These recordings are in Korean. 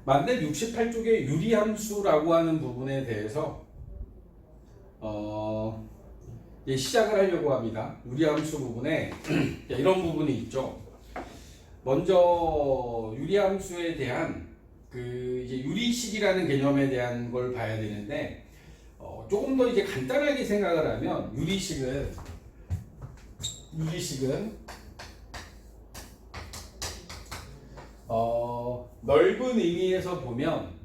만렙 68쪽의 유리함수라고 하는 부분에 대해서 시작을 하려고 합니다. 유리함수 부분에 이런 부분이 있죠. 먼저 유리함수에 대한 이제 유리식이라는 개념에 대한 걸 봐야 되는데 조금 더 이제 간단하게 생각을 하면 유리식은 넓은 의미에서 보면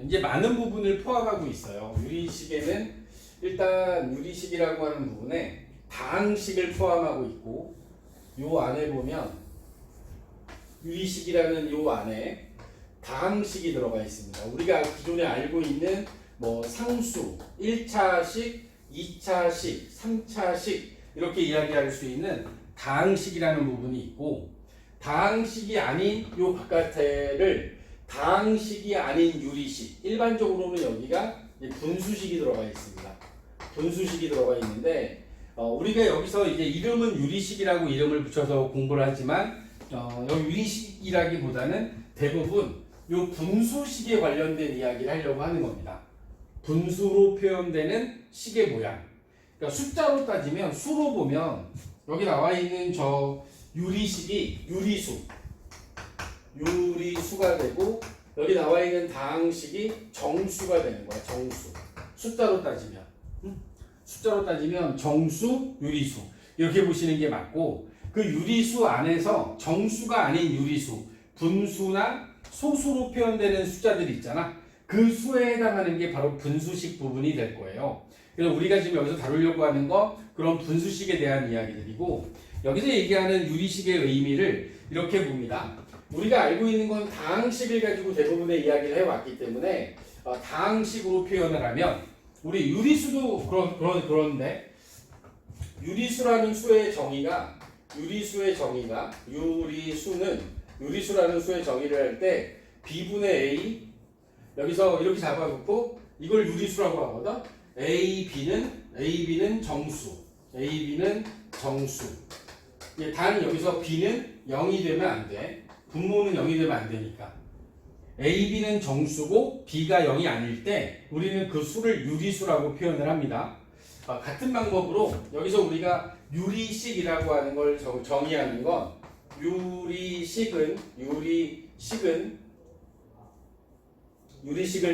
이제 많은 부분을 포함하고 있어요. 유리식에는 일단 유리식이라고 하는 부분에 다항식을 포함하고 있고, 요 안에 보면 유리식이라는 요 안에 다항식이 들어가 있습니다. 우리가 기존에 알고 있는 뭐 상수, 1차식, 2차식, 3차식 이렇게 이야기할 수 있는 다항식이라는 부분이 있고, 다항식이 아닌 요 바깥에를 다항식이 아닌 유리식, 일반적으로는 여기가 분수식이 들어가 있습니다. 분수식이 들어가 있는데 우리가 여기서 이제 이름은 유리식이라고 이름을 붙여서 공부를 하지만 여기 유리식이라기보다는 대부분 요 분수식에 관련된 이야기를 하려고 하는 겁니다. 분수로 표현되는 식의 모양. 그러니까 숫자로 따지면 수로 보면 여기 나와 있는 저 유리식이 유리수가 되고, 여기 나와 있는 다항식이 정수가 되는 거야. 정수. 숫자로 따지면 정수, 유리수 이렇게 보시는 게 맞고, 그 유리수 안에서 정수가 아닌 유리수, 분수나 소수로 표현되는 숫자들이 있잖아. 그 수에 해당하는 게 바로 분수식 부분이 될 거예요. 그래서 우리가 지금 여기서 다루려고 하는 거 그런 분수식에 대한 이야기들이고, 여기서 얘기하는 유리식의 의미를 이렇게 봅니다. 우리가 알고 있는 건 다항식을 가지고 대부분의 이야기를 해왔기 때문에 다항식으로 표현을 하면, 우리 유리수도 그런데 유리수라는 수의 정의가 유리수라는 수의 정의를 할 때 b분의 a, 여기서 이렇게 잡아놓고 이걸 유리수라고 하거든. AB는 정수. 단 여기서 B는 0이 되면 안 돼. 분모는 0이 되면 안 되니까. AB는 정수고 B가 0이 아닐 때 우리는 그 수를 유리수라고 표현을 합니다. 같은 방법으로 여기서 우리가 유리식이라고 하는 걸 정의하는 건, 유리식을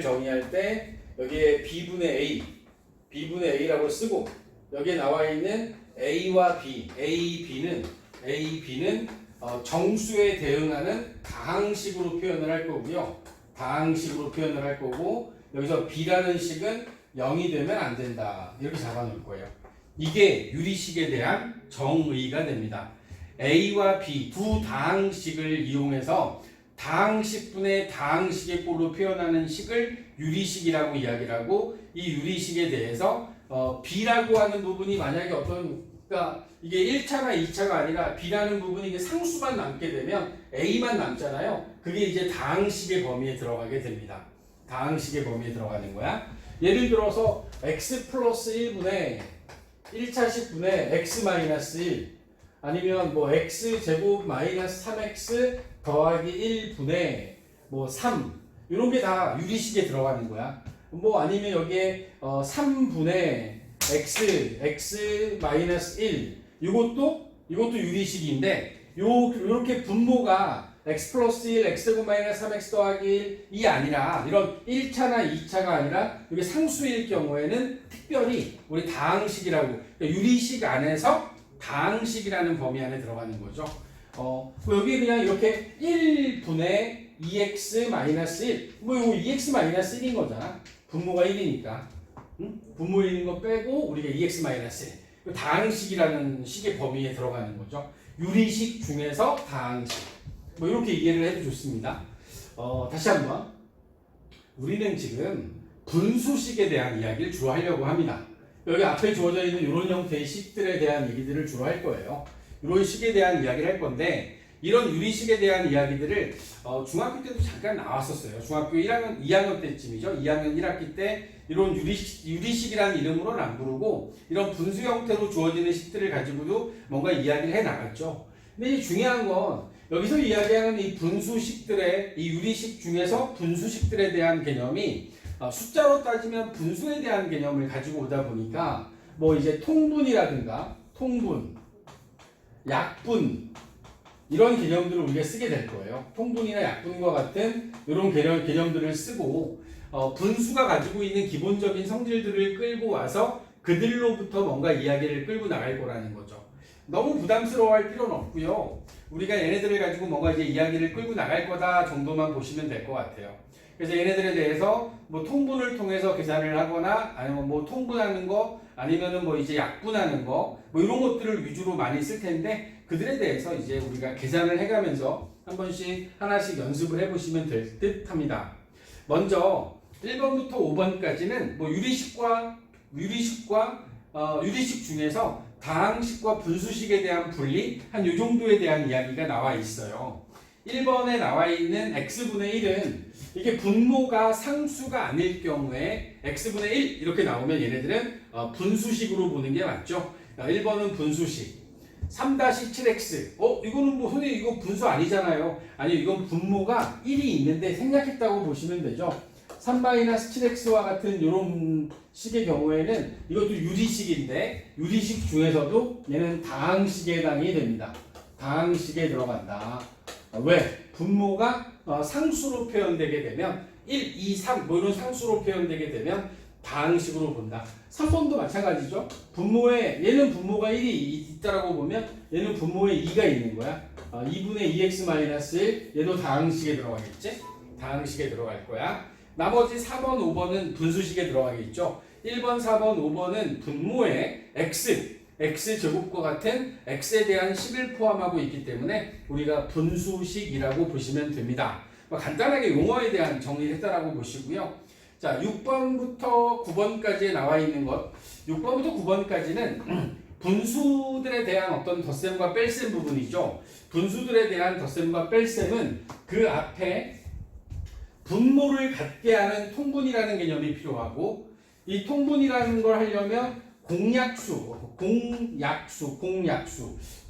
정의할 때 여기에 B분의 A라고 쓰고, 여기에 나와 있는 A와 B, AB는 정수에 대응하는 다항식으로 표현을 할 거고요. 여기서 B라는 식은 0이 되면 안 된다. 이렇게 잡아놓을 거예요. 이게 유리식에 대한 정의가 됩니다. A와 B 두 다항식을 이용해서 다항식분의 다항식의 꼴로 표현하는 식을 유리식이라고 이야기를 하고, 이 유리식에 대해서 B라고 하는 부분이 만약에 그러니까 이게 1차가 2차가 아니라 B라는 부분이 이게 상수만 남게 되면 A만 남잖아요. 그게 이제 다항식의 범위에 들어가게 됩니다. 다항식의 범위에 들어가는 거야. 예를 들어서 x 플러스 1분의 1차식 분의 x 마이너스 1, 아니면 뭐 x 제곱 마이너스 3x 더하기 1분의 뭐 3, 이런 게 다 유리식에 들어가는 거야. 뭐 아니면 여기에 3분의 x 마이너스 1, 이것도 유리식인데, 요렇게 분모가 x 플러스 1, x 제곱 마이너스 3x 더하기 1이 아니라, 이런 1차나 2차가 아니라 이게 상수일 경우에는 특별히 우리 다항식이라고, 그러니까 유리식 안에서 다항식이라는 범위 안에 들어가는 거죠. 여기 그냥 이렇게 1분의 2x 마이너스 1, 뭐 이거 2x 마이너스 1인 거잖아. 분모가 1이니까. 분모 1인 거 빼고 우리가 2x 마이너스 1. 다항식이라는 식의 범위에 들어가는 거죠. 유리식 중에서 다항식. 뭐 이렇게 이해를 해도 좋습니다. 다시 한번. 우리는 지금 분수식에 대한 이야기를 주로 하려고 합니다. 여기 앞에 주어져 있는 이런 형태의 식들에 대한 얘기들을 주로 할 거예요. 이런 식에 대한 이야기를 할 건데, 이런 유리식에 대한 이야기들을 중학교 때도 잠깐 나왔었어요. 중학교 2학년 때쯤이죠. 2학년 1학기 때 이런 유리식이라는 이름으로는 안 부르고, 이런 분수 형태로 주어지는 식들을 가지고도 뭔가 이야기를 해 나갔죠. 근데 중요한 건 여기서 이야기하는 이 분수식들의 이 유리식 중에서 분수식들에 대한 개념이 숫자로 따지면 분수에 대한 개념을 가지고 오다 보니까 뭐 이제 통분이라든가 통분, 약분 이런 개념들을 우리가 쓰게 될 거예요. 통분이나 약분과 같은 이런 개념들을 쓰고 분수가 가지고 있는 기본적인 성질들을 끌고 와서 그들로부터 뭔가 이야기를 끌고 나갈 거라는 거죠. 너무 부담스러워할 필요는 없고요. 우리가 얘네들을 가지고 뭔가 이제 이야기를 끌고 나갈 거다 정도만 보시면 될 것 같아요. 그래서 얘네들에 대해서 뭐 통분을 통해서 계산을 하거나 아니면 뭐 통분하는 거 아니면은 뭐 이제 약분하는 거 뭐 이런 것들을 위주로 많이 쓸 텐데 그들에 대해서 이제 우리가 계산을 해가면서 한 번씩 하나씩 연습을 해보시면 될 듯 합니다. 먼저 1번부터 5번까지는 뭐 유리식 중에서 다항식과 분수식에 대한 분리 한 요 정도에 대한 이야기가 나와 있어요. 1번에 나와 있는 x분의 1은 이게 분모가 상수가 아닐 경우에 x분의 1 이렇게 나오면 얘네들은 분수식으로 보는 게 맞죠. 1번은 분수식. 3-7x 이거는 뭐 선생님 이거 분수 아니잖아요. 아니 이건 분모가 1이 있는데 생략했다고 보시면 되죠. 3-7x와 같은 이런 식의 경우에는 이것도 유리식인데 유리식 중에서도 얘는 다항식에 해당이 됩니다. 다항식에 들어간다. 왜? 분모가 상수로 표현되게 되면 1, 2, 3 뭐 이런 상수로 표현되게 되면 다항식으로 본다. 3번도 마찬가지죠. 얘는 분모가 1이 있다라고 보면 얘는 분모에 2가 있는 거야. 2분의 2x-1 얘도 다항식에 들어가겠지? 다항식에 들어갈 거야. 나머지 4번, 5번은 분수식에 들어가겠죠. 1번, 4번, 5번은 분모에 x제곱과 같은 x에 대한 식을 포함하고 있기 때문에 우리가 분수식이라고 보시면 됩니다. 간단하게 용어에 대한 정리를 했다라고 보시고요. 자, 6번부터 9번까지 나와 있는 것 6번부터 9번까지는 분수들에 대한 어떤 덧셈과 뺄셈 부분이죠. 분수들에 대한 덧셈과 뺄셈은 그 앞에 분모를 갖게 하는 통분이라는 개념이 필요하고 이 통분이라는 걸 하려면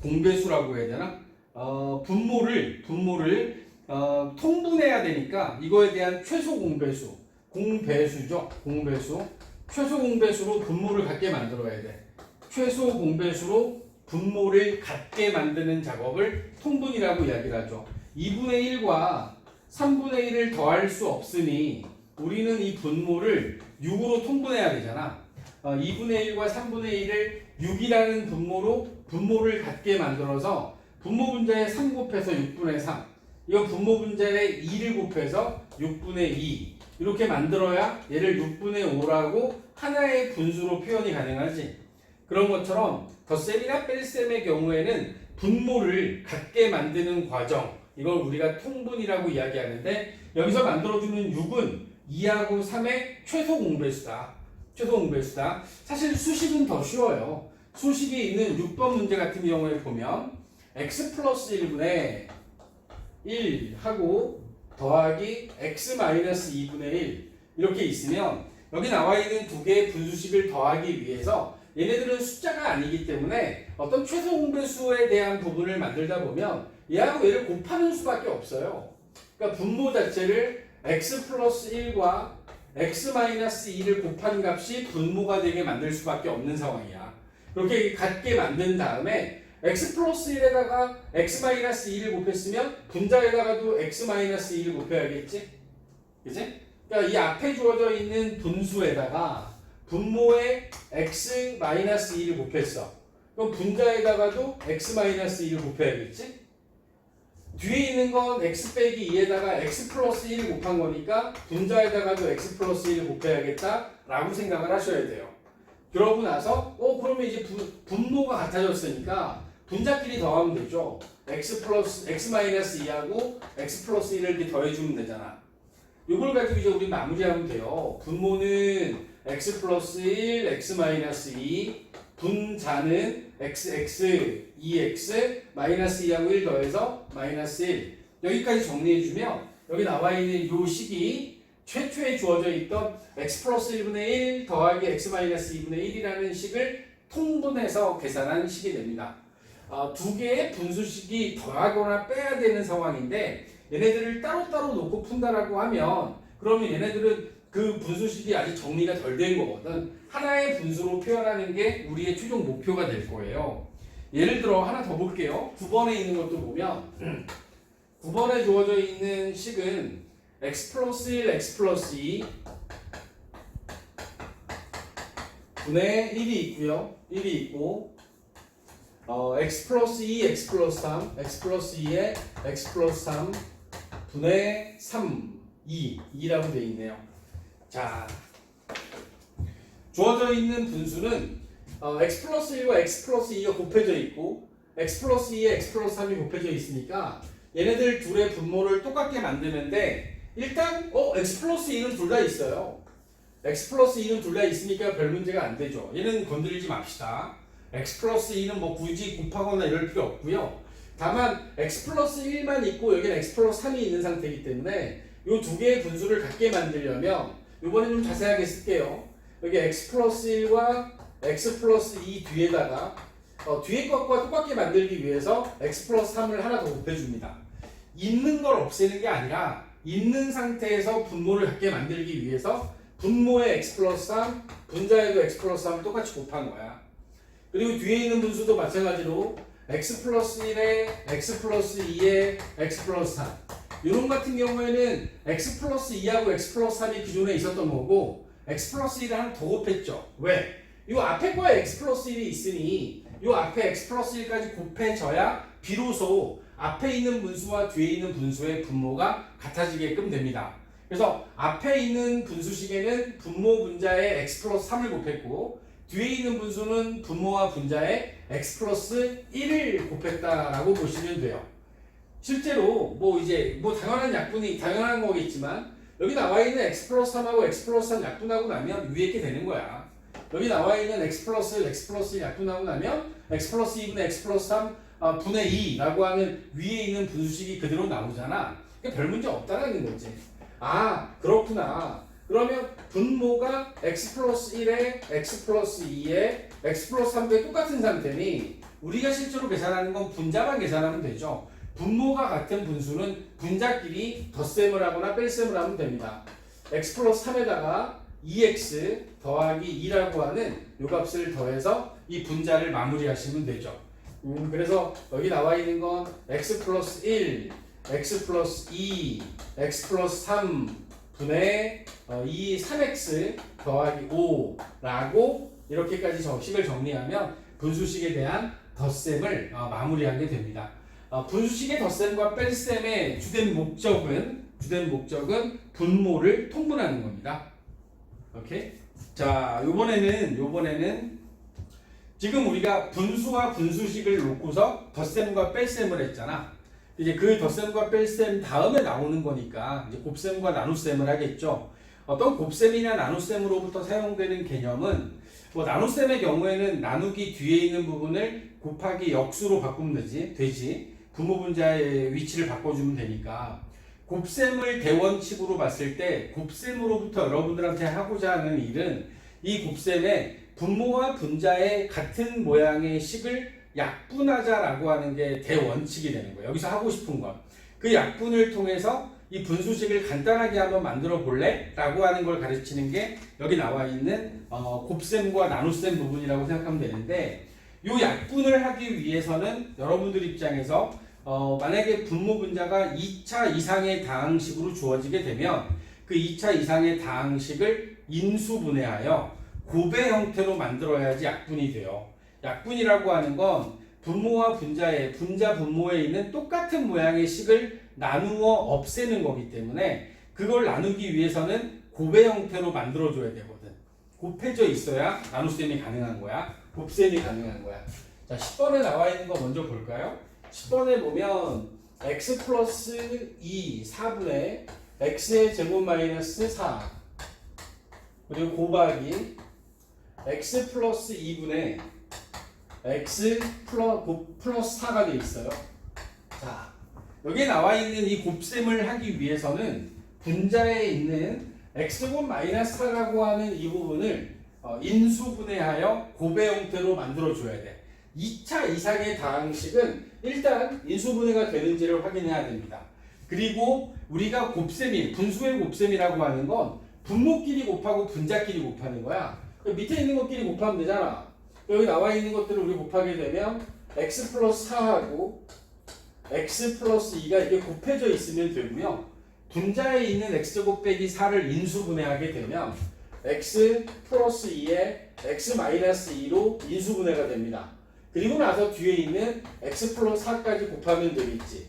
공배수라고 해야 되나? 분모를 통분해야 되니까 이거에 대한 최소 공배수죠. 최소 공배수로 분모를 갖게 만들어야 돼. 최소 공배수로 분모를 갖게 만드는 작업을 통분이라고 이야기를 하죠. 2분의 1과 3분의 1을 더할 수 없으니 우리는 이 분모를 6으로 통분해야 되잖아. 2분의 1과 3분의 1을 6이라는 분모를 갖게 만들어서 분모 분자에 3 곱해서 6분의 3 이거 분모 분자에 2를 곱해서 6분의 2 이렇게 만들어야 얘를 6분의 5라고 하나의 분수로 표현이 가능하지. 그런 것처럼 덧셈이나 뺄셈의 경우에는 분모를 갖게 만드는 과정 이걸 우리가 통분이라고 이야기하는데 여기서 만들어주는 6은 2하고 3의 최소 공배수다. 사실 수식은 더 쉬워요. 수식이 있는 6번 문제 같은 경우에 보면 x 플러스 1분의 1 하고 더하기 x 마이너스 2분의 1 이렇게 있으면 여기 나와 있는 두 개의 분수식을 더하기 위해서 얘네들은 숫자가 아니기 때문에 어떤 최소 공배수에 대한 부분을 만들다 보면 얘하고 얘를 곱하는 수밖에 없어요. 그러니까 분모 자체를 x 플러스 1과 x 마이너스 2를 곱한 값이 분모가 되게 만들 수밖에 없는 상황이야. 그렇게 갖게 만든 다음에 x 플러스 1에다가 x 마이너스 2를 곱했으면 분자에다가도 x 마이너스 2를 곱해야겠지? 그치? 그러니까 이 앞에 주어져 있는 분수에다가 분모에 x 마이너스 2를 곱했어. 그럼 분자에다가도 x 마이너스 2를 곱해야겠지? 뒤에 있는 건 x 빼기 2에다가 x 플러스 1을 곱한 거니까 분자에다가도 x 플러스 1을 곱해야겠다 라고 생각을 하셔야 돼요. 그러고 나서 그러면 이제 분모가 같아졌으니까 분자끼리 더하면 되죠. x 마이너스 2하고 x 플러스 1을 이렇게 더해주면 되잖아. 이걸 가지고 이제 우리 마무리하면 돼요. 분모는 x 플러스 1, x 마이너스 2, 분자는 xx, 2x, 마이너스 2하고 1 더해서 마이너스 1. 여기까지 정리해주면 여기 나와 있는 이 식이 최초에 주어져 있던 x 플러스 1분의 1 더하기 x 마이너스 2분의 1이라는 식을 통분해서 계산한 식이 됩니다. 두 개의 분수식이 더하거나 빼야 되는 상황인데 얘네들을 따로따로 놓고 푼다라고 하면 그러면 얘네들은 그 분수식이 아직 정리가 덜 된 거거든. 하나의 분수로 표현하는 게 우리의 최종 목표가 될 거예요. 예를 들어 하나 더 볼게요. 9번에 있는 것도 보면 9번에 주어져 있는 식은 x 플러스 1, x 플러스 2 분의 1이 있고요. 1이 있고 x 플러스 2, x 플러스 3, x 플러스 2에 x 플러스 3 분의 3, 2라고 되어 있네요. 자, 주어져 있는 분수는 x 플러스 1과 x 플러스 2가 곱해져 있고 x 플러스 2에 x 플러스 3이 곱해져 있으니까 얘네들 둘의 분모를 똑같게 만드는데 일단 x 플러스 2는 둘 다 있어요. x 플러스 2는 둘 다 있으니까 별 문제가 안 되죠. 얘는 건드리지 맙시다. x 플러스 2는 뭐 굳이 곱하거나 이럴 필요 없고요. 다만 x 플러스 1만 있고 여기는 x 플러스 3이 있는 상태이기 때문에 이 두 개의 분수를 같게 만들려면 이번엔 좀 자세하게 쓸게요. 여기 x 플러스 1과 x 플러스 2 뒤에다가 뒤에 것과 똑같게 만들기 위해서 x 플러스 3을 하나 더 곱해줍니다. 있는 걸 없애는 게 아니라 있는 상태에서 분모를 같게 만들기 위해서 분모에 x 플러스 3, 분자에도 x 플러스 3을 똑같이 곱한 거야. 그리고 뒤에 있는 분수도 마찬가지로 x 플러스 1에 x 플러스 2에 x 플러스 3 이런 같은 경우에는 x 플러스 2하고 x 플러스 3이 기존에 있었던 거고 x 플러스 1을 하나 더 곱했죠. 왜? 이 앞에 거에 x 플러스 1이 있으니 이 앞에 x 플러스 1까지 곱해져야 비로소 앞에 있는 분수와 뒤에 있는 분수의 분모가 같아지게끔 됩니다. 그래서 앞에 있는 분수식에는 분모 분자에 x 플러스 3을 곱했고 뒤에 있는 분수는 분모와 분자에 x 플러스 1을 곱했다라고 보시면 돼요. 실제로 뭐 당연한 약분이 당연한 거겠지만 여기 나와 있는 x 플러스 3하고 x 플러스 3 약분하고 나면 위에 게 되는 거야. 여기 나와 있는 x 플러스 1, x 플러스 1 약분하고 나면 x 플러스 2분의 x 플러스 3 분의 2라고 하는 위에 있는 분수식이 그대로 나오잖아. 별 문제 없다라는 거지. 아, 그렇구나. 그러면 분모가 x 플러스 1에 x 플러스 2에 x 플러스 3대 똑같은 상태니 우리가 실제로 계산하는 건 분자만 계산하면 되죠. 분모가 같은 분수는 분자끼리 덧셈을 하거나 뺄셈을 하면 됩니다. x 플러스 3에다가 2x 더하기 2라고 하는 요 값을 더해서 이 분자를 마무리하시면 되죠. 그래서 여기 나와 있는 건 x 플러스 1, x 플러스 2, x 플러스 3 분의 3x 더하기 5라고 이렇게까지 식을 정리하면 분수식에 대한 덧셈을 마무리하게 됩니다. 분수식의 덧셈과 뺄셈의 주된 목적은 분모를 통분하는 겁니다. 오케이? 자, 요번에는 지금 우리가 분수와 분수식을 놓고서 덧셈과 뺄셈을 했잖아. 이제 그 덧셈과 뺄셈 다음에 나오는 거니까 이제 곱셈과 나눗셈을 하겠죠. 어떤 곱셈이나 나눗셈으로부터 사용되는 개념은 뭐 나눗셈의 경우에는 나누기 뒤에 있는 부분을 곱하기 역수로 바꾸면 되지. 분모 분자의 위치를 바꿔주면 되니까. 곱셈을 대원칙으로 봤을 때 곱셈으로부터 여러분들한테 하고자 하는 일은 이 곱셈에 분모와 분자의 같은 모양의 식을 약분하자라고 하는 게 대원칙이 되는 거예요. 여기서 하고 싶은 건 그 약분을 통해서 이 분수식을 간단하게 한번 만들어 볼래? 라고 하는 걸 가르치는 게 여기 나와 있는 곱셈과 나눗셈 부분이라고 생각하면 되는데 이 약분을 하기 위해서는 여러분들 입장에서 만약에 분모 분자가 2차 이상의 다항식으로 주어지게 되면 그 2차 이상의 다항식을 인수분해하여 곱의 형태로 만들어야지 약분이 돼요. 약분이라고 하는 건 분모와 분자의 분자 분모에 있는 똑같은 모양의 식을 나누어 없애는 거기 때문에 그걸 나누기 위해서는 곱의 형태로 만들어줘야 되거든. 곱해져 있어야 나눗셈이 가능한 거야. 곱셈이 가능한 거야. 자, 10번에 나와 있는 거 먼저 볼까요? 10번에 보면 x 플러스 2 4분의 x의 제곱 마이너스 4 그리고 곱하기 x 플러스 2분의 x 플러스 4가 되어 있어요. 자, 여기에 나와 있는 이 곱셈을 하기 위해서는 분자에 있는 x제곱 마이너스 4라고 하는 이 부분을 인수분해하여 곱의 형태로 만들어줘야 돼. 2차 이상의 다항식은 일단 인수분해가 되는지를 확인해야 됩니다. 그리고 우리가 곱셈이 분수의 곱셈이라고 하는 건 분모끼리 곱하고 분자끼리 곱하는 거야. 밑에 있는 것끼리 곱하면 되잖아. 여기 나와 있는 것들을 우리 곱하게 되면 x 플러스 4하고 x 플러스 2가 이게 곱해져 있으면 되고요. 분자에 있는 x제곱 빼기 4를 인수분해하게 되면 x 플러스 2에 x 마이너스 2로 인수분해가 됩니다. 그리고 나서 뒤에 있는 x 플러스 4까지 곱하면 되겠지.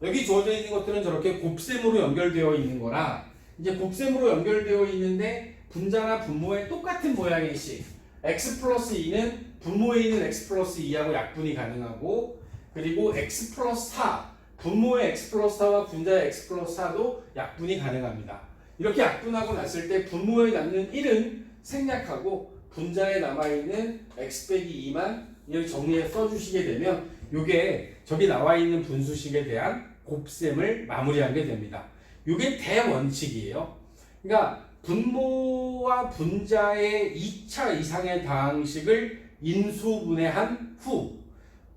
여기 주어져 있는 것들은 저렇게 곱셈으로 연결되어 있는 거라 이제 곱셈으로 연결되어 있는데 분자나 분모에 똑같은 모양의 식 x 플러스 2는 분모에 있는 x 플러스 2하고 약분이 가능하고 그리고 x 플러스 4 분모의 x 플러스 4와 분자의 x 플러스 4도 약분이 가능합니다. 이렇게 약분하고 났을 때 분모에 남는 1은 생략하고 분자에 남아있는 x 빼기 2만 이렇게 정리해 써주시게 되면 이게 저기 나와 있는 분수식에 대한 곱셈을 마무리하게 됩니다. 이게 대원칙이에요. 그러니까 분모와 분자의 2차 이상의 다항식을 인수분해한 후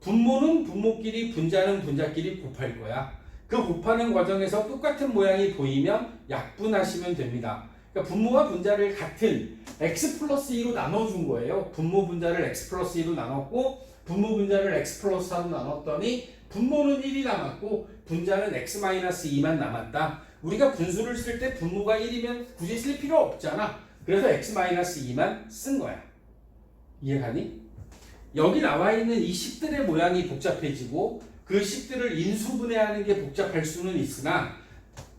분모는 분모끼리 분자는 분자끼리 곱할 거야. 그 곱하는 과정에서 똑같은 모양이 보이면 약분하시면 됩니다. 그러니까 분모와 분자를 같은 x 플러스 2로 나눠준 거예요. 분모 분자를 x 플러스 2로 나눴고 분모 분자를 x 플러스 4로 나눴더니 분모는 1이 남았고 분자는 x 마이너스 2만 남았다. 우리가 분수를 쓸 때 분모가 1이면 굳이 쓸 필요 없잖아. 그래서 x 마이너스 2만 쓴 거야. 이해가니? 여기 나와 있는 이 식들의 모양이 복잡해지고 그 식들을 인수분해하는 게 복잡할 수는 있으나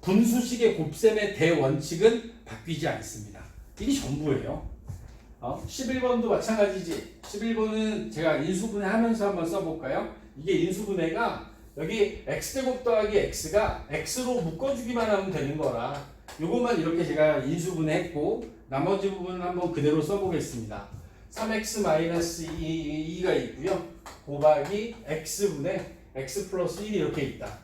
분수식의 곱셈의 대원칙은 바뀌지 않습니다. 이게 전부예요. 11번도 마찬가지지. 11번은 제가 인수분해하면서 한번 써볼까요? 이게 인수분해가 여기 x제곱 더하기 x가 x로 묶어주기만 하면 되는 거라 요것만 이렇게 제가 인수분해했고 나머지 부분은 한번 그대로 써보겠습니다. 3x 마이너스 2가 있고요. 곱하기 x분의 x 플러스 1이 이렇게 있다.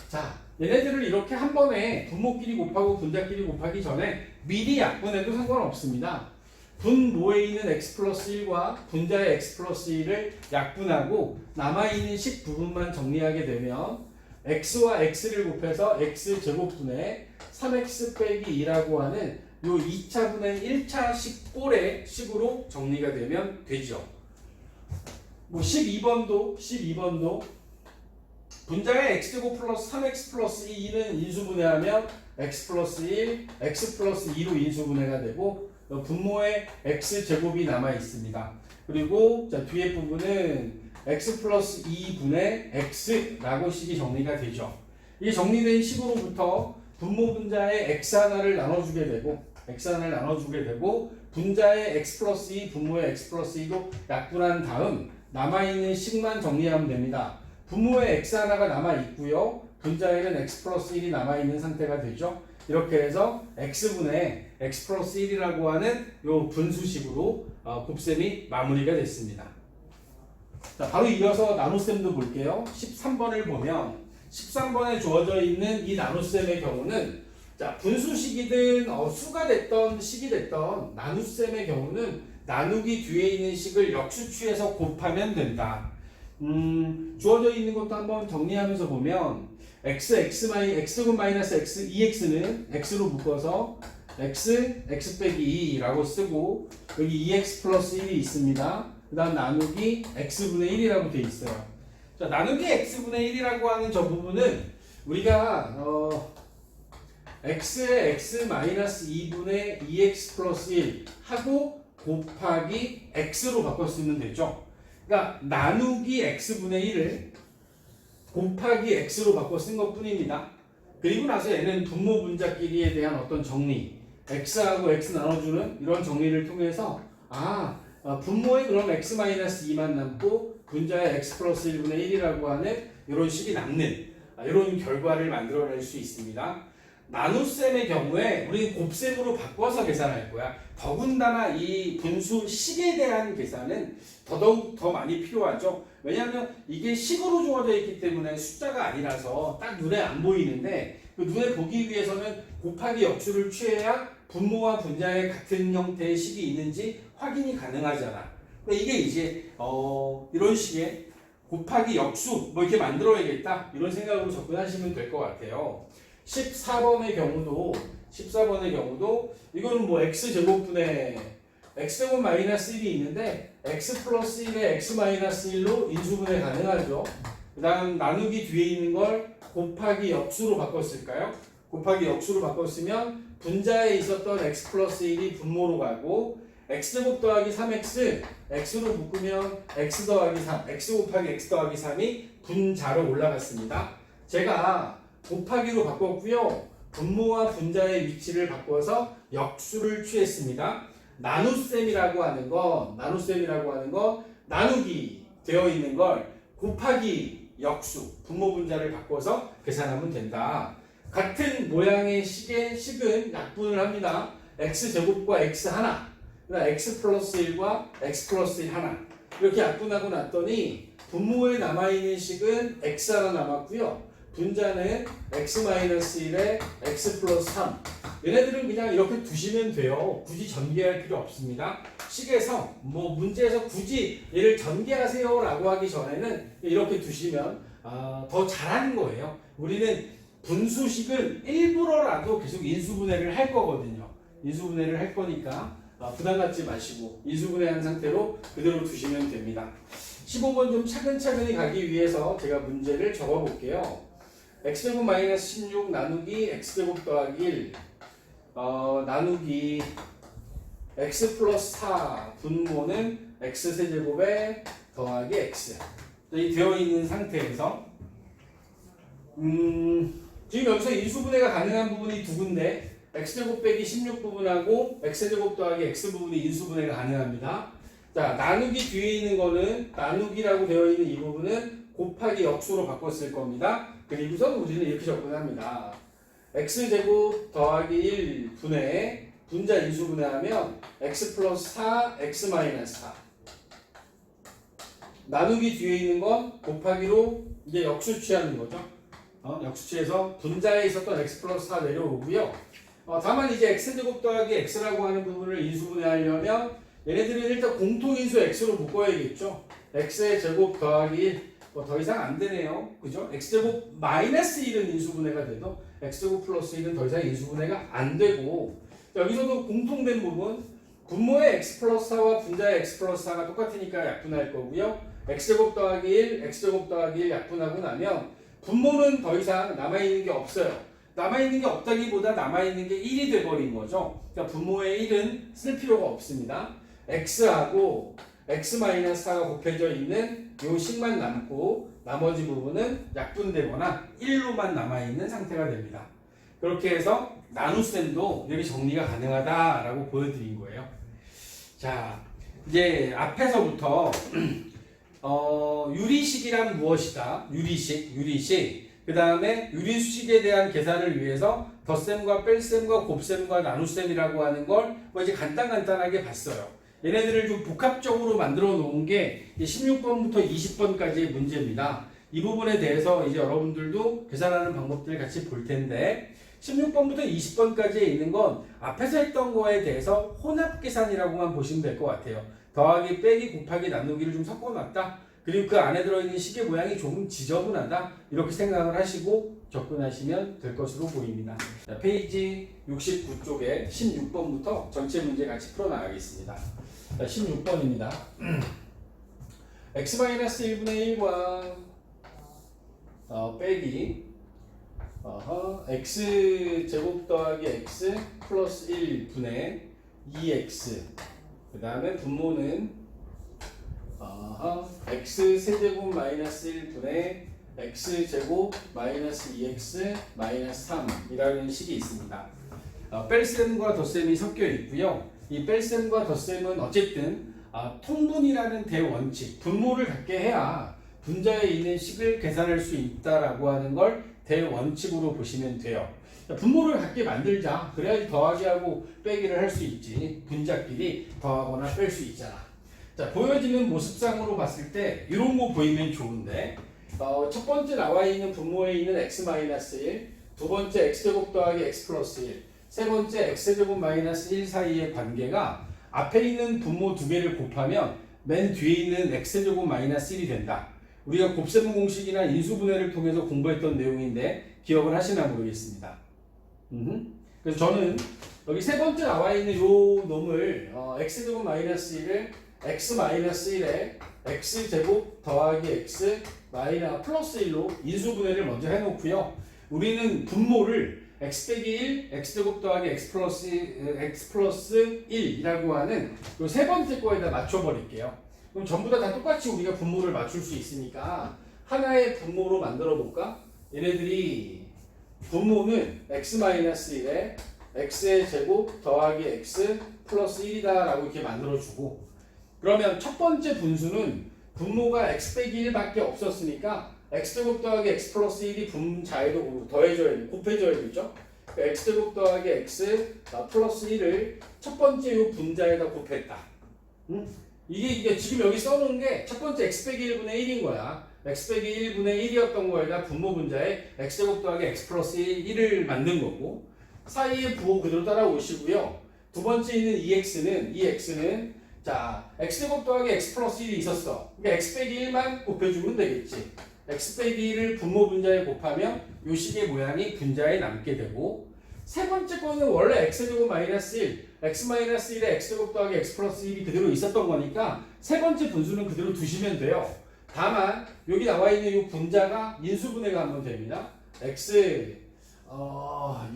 자, 얘네들을 이렇게 한 번에 분모끼리 곱하고 분자끼리 곱하기 전에 미리 약분해도 상관없습니다. 분모에 있는 x 플러스 1과 분자의 x 플러스 1을 약분하고 남아있는 식 부분만 정리하게 되면 x와 x를 곱해서 x제곱분의 3x 빼기 2라고 하는 요 2차분의 1차 식꼴의 식으로 정리가 되면 되죠. 뭐 12번도 분자의 x제곱 플러스 3x 플러스 2는 인수분해하면 x 플러스 1, x 플러스 2로 인수분해가 되고 분모에 x제곱이 남아 있습니다. 그리고 자, 뒤에 부분은 x 플러스 2분의 x라고 식이 정리가 되죠. 이 정리된 식으로부터 분모 분자의 x 하나를 나눠주게 되고 분자의 x 플러스 2, 분모의 x 플러스 2도 약분한 다음 남아있는 식만 정리하면 됩니다. 분모에 x 하나가 남아있고요. 분자에는 x 플러스 1이 남아있는 상태가 되죠. 이렇게 해서 x분의 x 플러스 1이라고 하는 요 분수식으로 곱셈이 마무리가 됐습니다. 자, 바로 이어서 나눗셈도 볼게요. 13번을 보면 13번에 주어져 있는 이 나눗셈의 경우는 자, 분수식이든 수가 됐던 식이 됐던 나눗셈의 경우는 나누기 뒤에 있는 식을 역수취해서 곱하면 된다. 주어져 있는 것도 한번 정리하면서 보면 x제곱 마이너스 x, 2x는 x로 묶어서 x 빼기 2라고 쓰고 여기 2x 플러스 1이 있습니다. 그 다음 나누기 x분의 1이라고 되어 있어요. 자, 나누기 x분의 1이라고 하는 저 부분은 우리가 x의 x 마이너스 2분의 2x 플러스 1 하고 곱하기 x로 바꿨으면 되죠. 그러니까 나누기 x분의 1을 곱하기 x로 바꿔 쓴 것 뿐입니다. 그리고 나서 얘는 분모 분자끼리에 대한 어떤 정리 x하고 x 나눠주는 이런 정리를 통해서 분모에 그럼 x 마이너스 2만 남고 분자에 x 플러스 1분의 1이라고 하는 이런 식이 남는 이런 결과를 만들어낼 수 있습니다. 나눗셈의 경우에 우리는 곱셈으로 바꿔서 계산할 거야. 더군다나 이 분수식에 대한 계산은 더더욱 더 많이 필요하죠. 왜냐하면 이게 식으로 주어져 있기 때문에 숫자가 아니라서 딱 눈에 안 보이는데 그 눈에 보기 위해서는 곱하기 역수를 취해야 분모와 분자의 같은 형태의 식이 있는지 확인이 가능하잖아. 그러니까 이게 이제 이런 식의 곱하기 역수 뭐 이렇게 만들어야겠다 이런 생각으로 접근하시면 될 것 같아요. 14번의 경우도 이거는 뭐 x제곱분의 x제곱 마이너스 1이 있는데 x 플러스 1에 x 마이너스 1로 인수분해 가능하죠. 그 다음 나누기 뒤에 있는 걸 곱하기 역수로 바꿨을까요? 곱하기 역수로 바꿨으면 분자에 있었던 x 플러스 1이 분모로 가고 x제곱 더하기 3x x로 묶으면 x 더하기 3 x 곱하기 x 더하기 3이 분자로 올라갔습니다. 제가 곱하기로 바꿨고요. 분모와 분자의 위치를 바꿔서 역수를 취했습니다. 나눗셈이라고 하는 거 나누기 되어 있는 걸 곱하기 역수 분모 분자를 바꿔서 계산하면 된다. 같은 모양의 식은 약분을 합니다. x제곱과 x 하나, 그다음 x 플러스 1과 x 플러스 1 하나 이렇게 약분하고 났더니 분모에 남아있는 식은 x 하나 남았고요. 분자는 x 마이너스 1에 x 플러스 3 얘네들은 그냥 이렇게 두시면 돼요. 굳이 전개할 필요 없습니다. 식에서 뭐 문제에서 굳이 얘를 전개하세요 라고 하기 전에는 이렇게 두시면 더 잘하는 거예요. 우리는 분수식은 일부러라도 계속 인수분해를 할 거거든요. 인수분해를 할 거니까 부담 갖지 마시고 인수분해한 상태로 그대로 두시면 됩니다. 15번 좀 차근차근히 가기 위해서 제가 문제를 적어 볼게요. x제곱 마이너스 16 나누기 x제곱 더하기 1 나누기 x 플러스 4 분모는 x 세제곱에 더하기 x 이 되어 있는 상태에서 지금 여기서 인수분해가 가능한 부분이 두 군데 x제곱 빼기 16 부분하고 x제곱 더하기 x 부분이 인수분해가 가능합니다. 자, 나누기 뒤에 있는 거는 나누기라고 되어 있는 이 부분은 곱하기 역수로 바꿨을 겁니다. 그리고선 우리는 이렇게 접근합니다. x제곱 더하기 1 분의 분자 인수분해하면 x 플러스 4 x 마이너스 4 나누기 뒤에 있는 건 곱하기로 이제 역수 취하는 거죠. 역수 취해서 분자에 있었던 x 플러스 4 내려오고요. 다만 이제 x제곱 더하기 x라고 하는 부분을 인수분해하려면 얘네들은 일단 공통인수 x로 묶어야겠죠. x의 제곱 더하기 1 더 이상 안 되네요. 그죠? x제곱 마이너스 1은 인수분해가 돼도 x제곱 플러스 1은 더 이상 인수분해가 안 되고 여기서도 공통된 부분 분모의 x 플러스 4와 분자의 x 플러스 4가 똑같으니까 약분할 거고요. x제곱 더하기 1, x제곱 더하기 1 약분하고 나면 분모는 더 이상 남아있는 게 없어요. 남아있는 게 없다기보다 남아있는 게 1이 돼버린 거죠. 그러니까 분모의 1은 쓸 필요가 없습니다. x하고 x-4가 곱해져 있는 요 식만 남고 나머지 부분은 약분되거나 1로만 남아있는 상태가 됩니다. 그렇게 해서 나눗셈도 이렇게 정리가 가능하다라고 보여드린 거예요. 자, 이제 앞에서부터 유리식이란 무엇이다? 유리식. 그 다음에 유리수식에 대한 계산을 위해서 덧셈과 뺄셈과 곱셈과 나눗셈이라고 하는 걸 뭐 이제 간단하게 봤어요. 얘네들을 좀 복합적으로 만들어 놓은 게 16번부터 20번까지의 문제입니다. 이 부분에 대해서 이제 여러분들도 계산하는 방법들을 같이 볼 텐데 16번부터 20번까지에 있는 건 앞에서 했던 거에 대해서 혼합 계산이라고만 보시면 될 것 같아요. 더하기, 빼기, 곱하기, 나누기를 좀 섞어놨다. 그리고 그 안에 들어있는 식의 모양이 조금 지저분하다. 이렇게 생각을 하시고 접근하시면 될 것으로 보입니다. 자, 페이지 69쪽에 16번부터 전체 문제 같이 풀어나가겠습니다. 자, 16번입니다. x-1분의 1과 빼기 x제곱 더하기 x 플러스 1분의 2x 그 다음에 분모는 x 세제곱 마이너스 1분의 x제곱 마이너스 2x 마이너스 3이라는 식이 있습니다. 뺄셈과 덧셈이 섞여 있고요. 이 뺄셈과 덧셈은 어쨌든 통분이라는 대원칙, 분모를 갖게 해야 분자에 있는 식을 계산할 수 있다라고 하는 걸 대원칙으로 보시면 돼요. 분모를 갖게 만들자. 그래야지 더하기하고 빼기를 할 수 있지. 분자끼리 더하거나 뺄 수 있잖아. 자, 보여지는 모습상으로 봤을 때 이런 거 보이면 좋은데 첫 번째 나와 있는 분모에 있는 x-1, 두 번째 x제곱 더하기 x 플러스 1, 세 번째 x제곱 마이너스 1 사이의 관계가 앞에 있는 분모 두 개를 곱하면 맨 뒤에 있는 x제곱 마이너스 1이 된다. 우리가 곱셈 공식이나 인수분해를 통해서 공부했던 내용인데 기억을 하시나 모르겠습니다. 그래서 저는 여기 세 번째 나와 있는 요 놈을 x제곱 마이너스 1을 x 마이너스 1에 x제곱 더하기 x 플러스 1로 인수분해를 먼저 해놓고요. 우리는 분모를 x 빼기 1, x제곱 더하기 x 플러스 1이라고 하는 요 세 번째 거에다 맞춰버릴게요. 그럼 전부 다 똑같이 우리가 분모를 맞출 수 있으니까 하나의 분모로 만들어 볼까? 얘네들이 분모는 x-1에 x의 제곱 더하기 x 플러스 1이다 라고 이렇게 만들어주고, 그러면 첫 번째 분수는 분모가 x 빼기 1밖에 없었으니까 x제곱 더하기 x 플러스 1이 분자에도 곱해줘야 되죠. x제곱 더하기 x 플러스 1을 첫 번째 요 분자에다 곱했다. 이게 지금 여기 써놓은 게 첫 번째 x 빼기 1분의 1인 거야. x 빼기 1분의 1이었던 거에다 분모 분자에 x제곱 더하기 x 플러스 1을 만든 거고, 사이에 부호 그대로 따라오시고요. 두 번째 있는 이 x는 자 x제곱 더하기 x 플러스 1이 있었어. 그러니까 x 빼기 1만 곱해주면 되겠지. x 빼기 1을 분모 분자에 곱하면 요 식의 모양이 분자에 남게 되고, 세 번째 거는 원래 x제곱 마이너스 1, x 마이너스 1에 x제곱 더하기 x 플러스 1이 그대로 있었던 거니까 세 번째 분수는 그대로 두시면 돼요. 다만 여기 나와 있는 이 분자가 인수분해가 한번 됩니다. 이거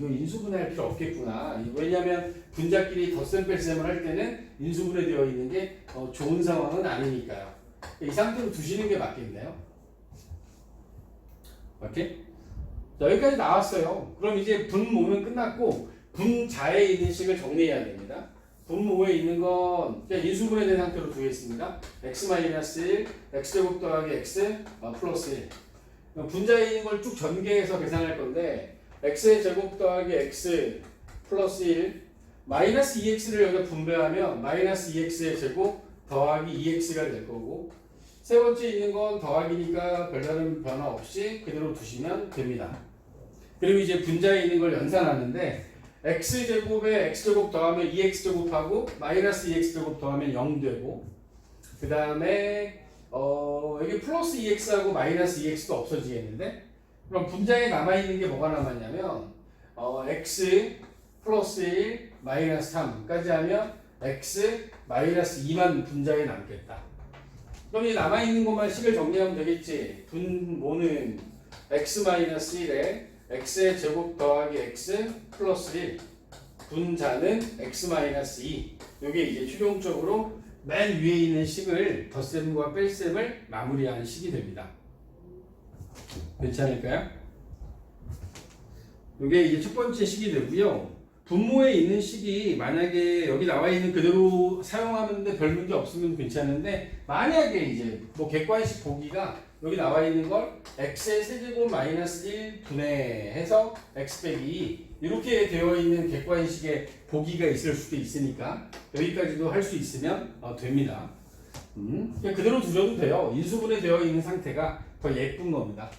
인수분해할 필요 없겠구나. 왜냐하면 분자끼리 덧셈 뺄셈을 할 때는 인수분해되어 있는 게 좋은 상황은 아니니까요. 이 상태로 두시는 게 맞겠네요. 오케이? 자, 여기까지 나왔어요. 그럼 이제 분모는 끝났고 분자에 있는 식을 정리해야 됩니다. 분모에 있는 건 그냥 인수분해된 상태로 두겠습니다. x-1, x제곱 더하기 x 플러스 1. 분자에 있는 걸 쭉 전개해서 계산할 건데 x의 제곱 더하기 x 플러스 1 마이너스 2x를 여기다 분배하면 마이너스 2x의 제곱 더하기 2x가 될 거고, 세 번째 있는 건 더하기니까 별다른 변화 없이 그대로 두시면 됩니다. 그리고 이제 분자에 있는 걸 연산하는데 x제곱에 x제곱 더하면 2x제곱하고 마이너스 2x제곱 더하면 0 되고, 그 다음에 여기 플러스 2x하고 마이너스 2x도 없어지겠는데, 그럼 분자에 남아있는 게 뭐가 남았냐면 x 플러스 1 마이너스 3까지 하면 x 마이너스 2만 분자에 남겠다. 그럼 이 남아있는 것만 식을 정리하면 되겠지. 분모는 x 마이너스 1에 x의 제곱 더하기 x 플러스 1, 분자는 x 마이너스 2. 이게 이제 최종적으로 맨 위에 있는 식을 덧셈과 뺄셈을 마무리하는 식이 됩니다. 괜찮을까요? 이게 이제 첫 번째 식이 되고요. 분모에 있는 식이 만약에 여기 나와 있는 그대로 사용하는데 별 문제 없으면 괜찮은데, 만약에 이제 뭐 객관식 보기가 여기 나와 있는 걸 x의 세제곱 마이너스 1 분해해서 x 빼기 2 이렇게 되어 있는 객관식의 보기가 있을 수도 있으니까 여기까지도 할 수 있으면 됩니다. 그냥 그대로 두셔도 돼요. 인수분해 되어 있는 상태가 더 예쁜 겁니다.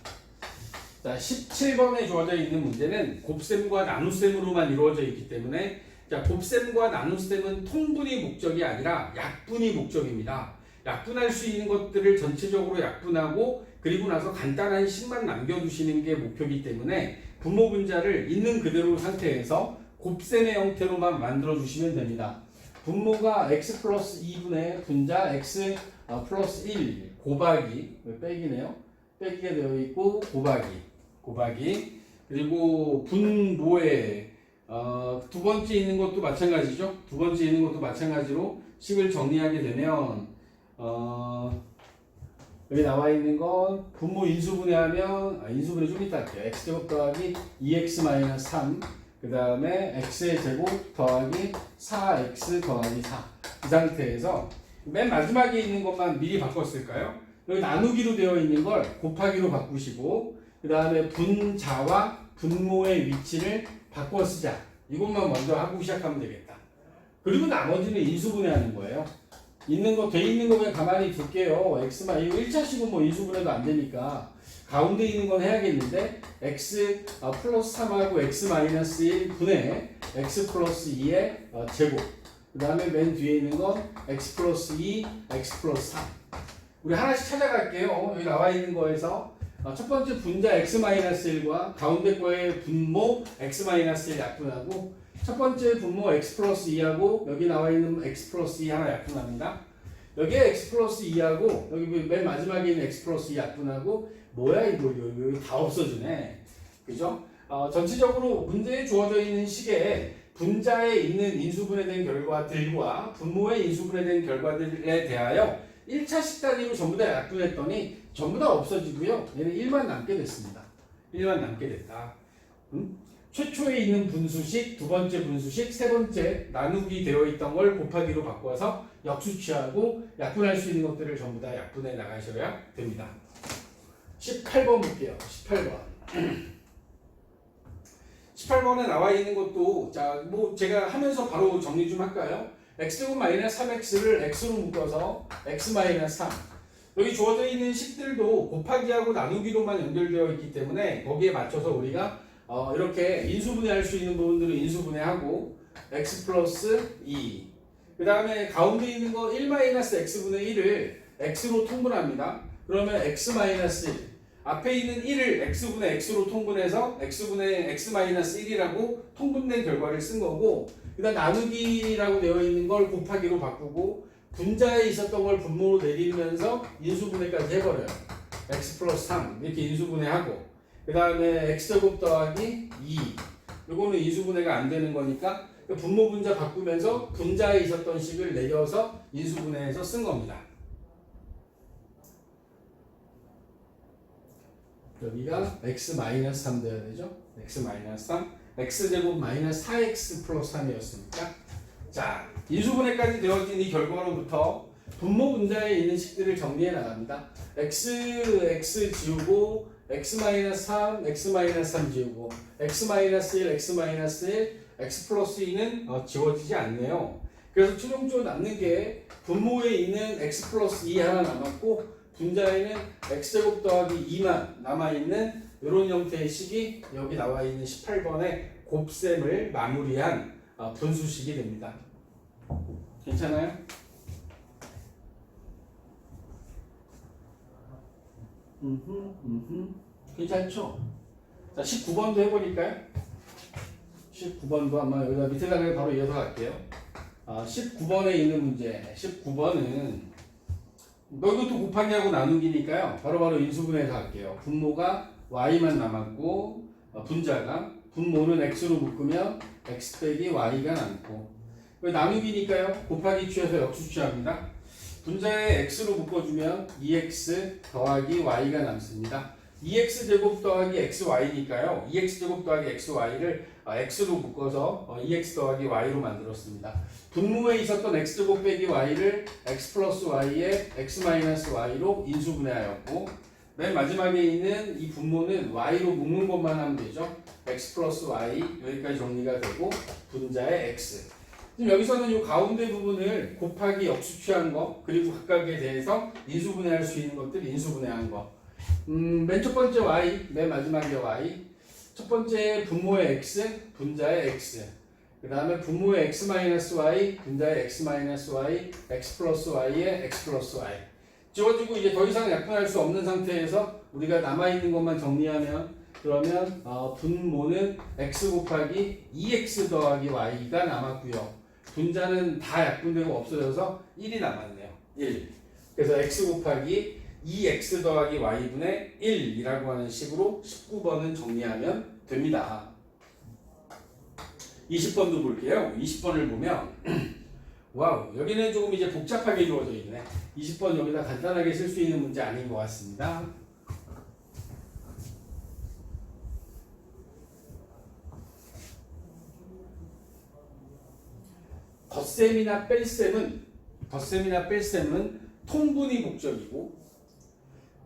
자, 17번에 주어져 있는 문제는 곱셈과 나눗셈으로만 이루어져 있기 때문에, 자, 곱셈과 나눗셈은 통분이 목적이 아니라 약분이 목적입니다. 약분할 수 있는 것들을 전체적으로 약분하고 그리고 나서 간단한 식만 남겨두시는 게 목표이기 때문에 분모 분자를 있는 그대로 상태에서 곱셈의 형태로만 만들어 주시면 됩니다. 분모가 x 플러스 2분의 분자 x 플러스 1 곱하기 빼기네요. 빼기가 되어 있고 곱하기 그리고 분모에 두 번째 있는 것도 마찬가지죠. 두 번째 있는 것도 마찬가지로 식을 정리하게 되면 여기 나와 있는 건 분모 인수분해하면 인수분해 좀 이따 할게요. x제곱 더하기 2x-3 그 다음에 x의 제곱 더하기 4x 더하기 4 이 상태에서 맨 마지막에 있는 것만 미리 바꿨을까요? 여기 나누기로 되어 있는 걸 곱하기로 바꾸시고 그 다음에 분자와 분모의 위치를 바꿔 쓰자. 이것만 먼저 하고 시작하면 되겠다. 그리고 나머지는 인수분해하는 거예요. 있는 거, 돼 있는 거 그냥 가만히 둘게요. x만, 이거 1차식은 뭐 인수분해도 안 되니까 가운데 있는 건 해야겠는데 x 플러스 3하고 x 마이너스 1 분의 x 플러스 2의 제곱 그 그 다음에 맨 뒤에 있는 건 x 플러스 2, x 플러스 3. 우리 하나씩 찾아갈게요. 여기 나와 있는 거에서 첫 번째 분자 x-1과 가운데 거의 분모 x-1 약분하고 첫 번째 분모 x 플러스 2하고 여기 나와 있는 x 플러스 2 하나 약분합니다. 여기에 x 플러스 2하고 여기 맨 마지막에 있는 x 플러스 2 약분하고 뭐야 이거 여기 다 없어지네. 그죠? 전체적으로 문제에 주어져 있는 식에 분자에 있는 인수분해된 결과들과 분모에 인수분해된 결과들에 대하여 1차식 단위로 전부 다 약분했더니 전부 다 없어지고요. 얘는 1만 남게 됐습니다. 1만 남게 됐다. 최초에 있는 분수식, 두 번째 분수식, 세 번째 나누기 되어 있던 걸 곱하기로 바꿔서 역수치하고 약분할 수 있는 것들을 전부 다 약분해 나가셔야 됩니다. 18번 볼게요. 18번. 18번에 나와 있는 것도 제가 하면서 바로 정리 좀 할까요? x제곱 마이너스 3x를 x로 묶어서 x 마이너스 3. 여기 주어져 있는 식들도 곱하기하고 나누기로만 연결되어 있기 때문에 거기에 맞춰서 우리가 이렇게 인수분해할 수 있는 부분들을 인수분해하고 x 플러스 2. 그 다음에 가운데 있는 거 1 마이너스 x분의 1을 x로 통분합니다. 그러면 x 마이너스 1. 앞에 있는 1을 x분의 x로 통분해서 x분의 x 마이너스 1이라고 통분된 결과를 쓴 거고 그 다음 나누기라고 되어 있는 걸 곱하기로 바꾸고 분자에 있었던 걸 분모로 내리면서 인수분해까지 해버려요. x 플러스 3 이렇게 인수분해하고 그 다음에 x제곱 더하기 2 이거는 인수분해가 안 되는 거니까 분모 분자 바꾸면서 분자에 있었던 식을 내려서 인수분해해서 쓴 겁니다. 여기가 x-3 돼야 되죠? x-3 x제곱 마이너스 4x 플러스 3이었으니까 자 인수분해까지 되어진 이 결과로부터 분모 분자에 있는 식들을 정리해 나갑니다. x 지우고 x-3 x-3 지우고 x-1 x-1 x 플러스 2는 지워지지 않네요. 그래서 최종적으로 남는 게 분모에 있는 x 플러스 2 하나 남았고 분자에는 x제곱 더하기 2만 남아있는 이런 형태의 식이 여기 나와 있는 18번의 곱셈을 마무리한 분수식이 됩니다. 괜찮아요? 괜찮죠? 자, 19번도 해보니까요. 19번도 아마 여기다 밑에 단을 바로 이어서 갈게요. 19번에 있는 문제. 19번은 이것도 곱하기하고 나누기니까요. 바로바로 인수분해해서 할게요. 분모가 y만 남았고 분자가 분모는 x로 묶으면 x 빼기 y가 남고 나누기니까요. 곱하기 취해서 역수치합니다. 분자에 x로 묶어주면 2x 더하기 y가 남습니다. 2x제곱 더하기 xy니까요. 2x제곱 더하기 xy를 x로 묶어서 2x 더하기 y로 만들었습니다. 분모에 있었던 x제곱 빼기 y를 x 플러스 y에 x 마이너스 y로 인수분해하였고 맨 마지막에 있는 이 분모는 y로 묶는 것만 하면 되죠. x 플러스 y 여기까지 정리가 되고 분자의 x. 지금 여기서는 이 가운데 부분을 곱하기 역수치한 거 그리고 각각에 대해서 인수분해할 수 있는 것들 인수분해한 거. 맨 첫 번째 y, 맨 마지막에 y. 첫 번째 분모의 x, 분자의 x. 그 다음에 분모의 x-y, 분자의 x-y, x 플러스 y의 x 플러스 y. 지워지고 이제 더 이상 약분할 수 없는 상태에서 우리가 남아있는 것만 정리하면 그러면 분모는 x 곱하기 2x 더하기 y가 남았고요. 분자는 다 약분되고 없어져서 1이 남았네요. 1. 그래서 x 곱하기 2x 더하기 y분의 1이라고 하는 식으로 19번은 정리하면 됩니다. 20번도 볼게요. 20번을 보면 와우 여기는 조금 이제 복잡하게 이루어져 있네. 20번 여기다 간단하게 쓸 수 있는 문제 아닌 것 같습니다. 덧셈이나 뺄셈은 통분이 목적이고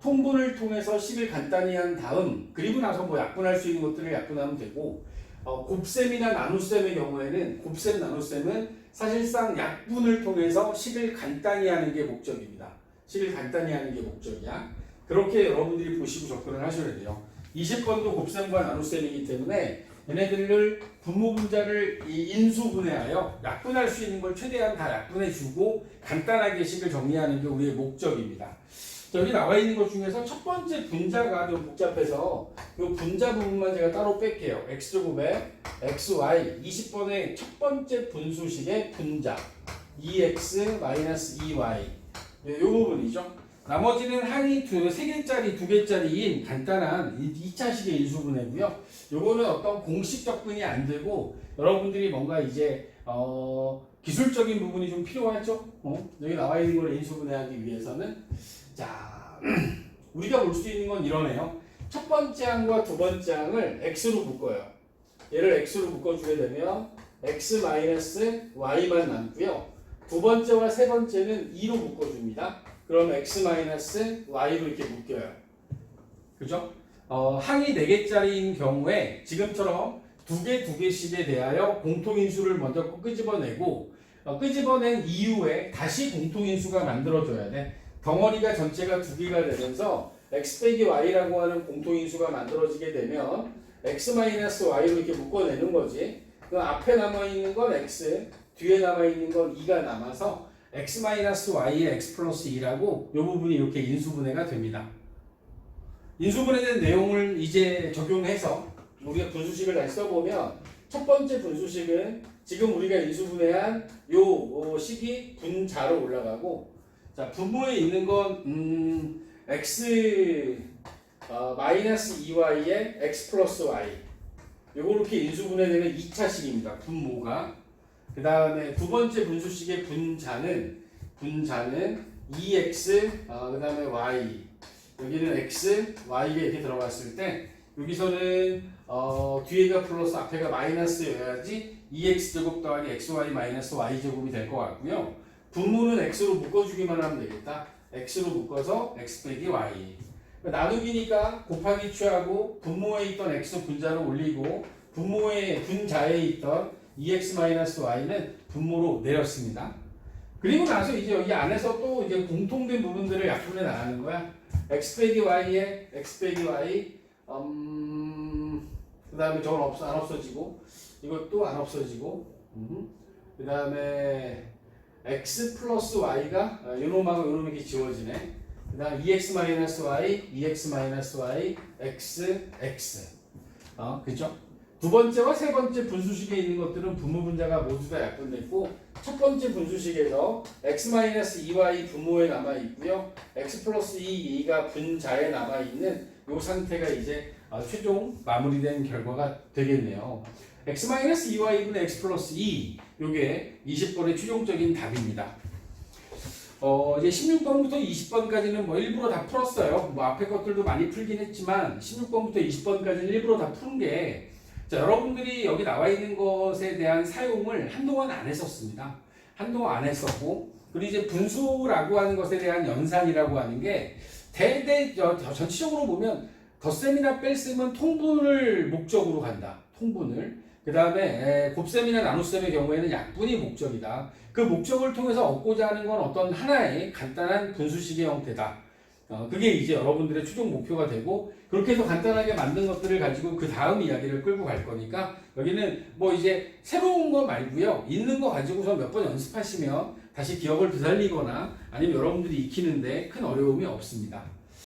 통분을 통해서 식을 간단히 한 다음 그리고 나서 뭐 약분할 수 있는 것들을 약분하면 되고 곱셈이나 나눗셈의 경우에는 곱셈 나눗셈은 사실상 약분을 통해서 식을 간단히 하는 게 목적입니다. 식을 간단히 하는 게 목적이야. 그렇게 여러분들이 보시고 접근을 하셔야 돼요. 20번도 곱셈과 나눗셈이기 때문에 얘네들을 분모 분자를 인수분해하여 약분할 수 있는 걸 최대한 다 약분해주고 간단하게 식을 정리하는 게 우리의 목적입니다. 여기 나와 있는 것 중에서 첫 번째 분자가 좀 복잡해서 이 분자 부분만 제가 따로 뺄게요. x제곱에 xy 20번의 첫 번째 분수식의 분자 2x-2y 이 부분이죠. 나머지는 항이 3개짜리, 2개짜리인 간단한 2차식의 인수분해고요. 요거는 어떤 공식 접근이 안 되고 여러분들이 뭔가 이제 기술적인 부분이 좀 필요하죠. 여기 나와 있는 걸 인수분해하기 위해서는 자 우리가 볼 수 있는 건 이러네요. 첫 번째 항과 두 번째 항을 x로 묶어요. 얘를 x로 묶어주게 되면 x-y만 남고요. 두 번째와 세 번째는 2로 묶어줍니다. 그럼 x-y로 이렇게 묶여요. 그죠? 항이 4개짜리인 경우에 지금처럼 2개씩에 대하여 공통인수를 먼저 끄집어내고 끄집어낸 이후에 다시 공통인수가 만들어져야 돼. 덩어리가 전체가 2개가 되면서 x-y라고 하는 공통인수가 만들어지게 되면 x-y로 이렇게 묶어내는 거지. 그 앞에 남아있는 건 x, 뒤에 남아있는 건 2가 남아서 x-y의 x 플러스 2라고 이 부분이 이렇게 인수분해가 됩니다. 인수분해된 내용을 이제 적용해서 우리가 분수식을 다시 써보면 첫 번째 분수식은 지금 우리가 인수분해한 요 식이 분자로 올라가고 자 분모에 있는 건 x 마이너스 2y의 x 플러스 y 요렇게 인수분해되는 2차식입니다. 분모가 그 다음에 두 번째 분수식의 분자는 2x 그 다음에 y 여기는 x, y가 이렇게 들어갔을 때 여기서는 뒤에가 플러스 앞에가 마이너스여야지 2x제곱 더하기 xy 마이너스 y제곱이 될 것 같고요. 분모는 x로 묶어주기만 하면 되겠다. x로 묶어서 x 빼기 y 나누기니까 곱하기 취하고 분모에 있던 x 분자를 올리고 분모의 분자에 있던 2x-y는 분모로 내렸습니다. 그리고 나서 이제 여기 안에서 또 이제 공통된 부분들을 약분해 나가는 거야. x 빼기 y에 x 빼기 y 그 다음에 저건 안 없어지고 이것도 안 없어지고 그 다음에 x 플러스 y가 요놈하고 요놈이 지워지네. 그 다음 2x-y, 2x-y, x 그죠? 두 번째와 세 번째 분수식에 있는 것들은 분모 분자가 모두 다 약분됐고 첫 번째 분수식에서 x-2y 분모에 남아 있고요. x 플러스 2가 분자에 남아 있는 이 상태가 이제 최종 마무리된 결과가 되겠네요. x-2y분의 x 플러스 2 요게 20번의 최종적인 답입니다. 이제 16번부터 20번까지는 뭐 일부러 다 풀었어요. 뭐 앞에 것들도 많이 풀긴 했지만 16번부터 20번까지는 일부러 다 푸는 게 자, 여러분들이 여기 나와 있는 것에 대한 사용을 한동안 안 했었습니다. 한동안 안 했었고 그리고 이제 분수라고 하는 것에 대한 연산이라고 하는 게 전체적으로 보면 덧셈이나 뺄셈은 통분을 목적으로 간다. 통분을. 그 다음에 곱셈이나 나눗셈의 경우에는 약분이 목적이다. 그 목적을 통해서 얻고자 하는 건 어떤 하나의 간단한 분수식의 형태다. 그게 이제 여러분들의 최종 목표가 되고 그렇게 해서 간단하게 만든 것들을 가지고 그 다음 이야기를 끌고 갈 거니까 여기는 뭐 이제 새로운 거 말고요. 있는 거 가지고서 몇 번 연습하시면 다시 기억을 되살리거나 아니면 여러분들이 익히는데 큰 어려움이 없습니다.